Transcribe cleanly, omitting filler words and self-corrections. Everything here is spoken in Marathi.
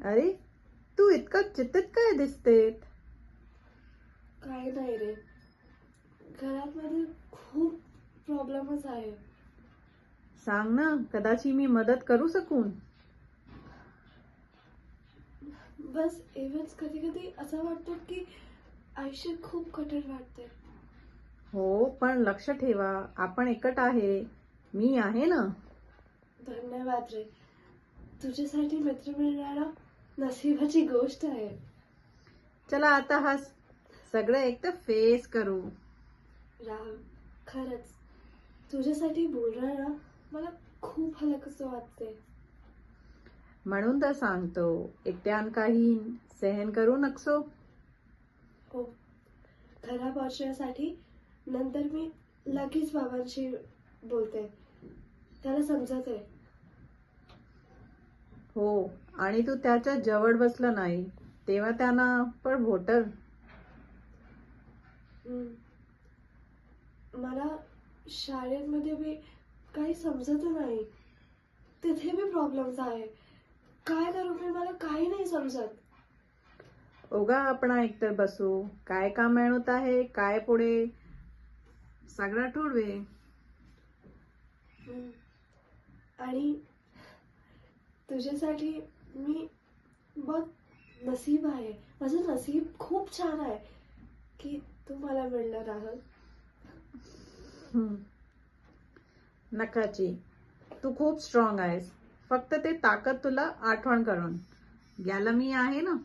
अरे, तू इतका चिंतित काय दिसतेत? काही नाही रे, घरात मध्ये खूप प्रॉब्लेमच आहे. सांग ना, कदाचित मी मदत करू शकून. बस एवढंच, कधी कधी असं वाटतं की आयुष्य खूप कठीण वाटते. हो, पण लक्ष ठेवा, आपण एकट आहे. मी आहे ना. धन्यवाद रे, तुझ्यासाठी मित्र मिळणं नशिबाची गोष्ट आहे. चला आता हस, सगळं एकटं फेस करू. राहुल, खरंच तुझ्यासाठी बोलणं ना मला खूप हलकसं वाटते. म्हणून तर सांगतो, एकट्यान काही सहन करू नकसो. हो, घरा पोहोचण्यासाठी नंतर मी लगेच बाबांशी बोलते, त्याला समजत आहे. हो, आणि तू त्याच्या जवळ बसला नाही तेव्हा त्यांना पण भोटर. मला शाळेमध्ये बी काही समजत नाही, तिथे बी प्रॉब्लेम्स आहे. काय करू मी, मला काही नाही समजत. ओगा आपण एकतर बसू, काय काम मिळवत आहे, काय पुढे सगळं ठरवे. आणि तुझ्यासाठी मी बघ, नसीब आहे, माझं नसीब खूप छान आहे की तू मला मिळलं राहुल. नकाची, तू खूप स्ट्रॉंग आहेस. फक्त ते ताकद तुला आठवण करून घ्यायला मी आहे ना.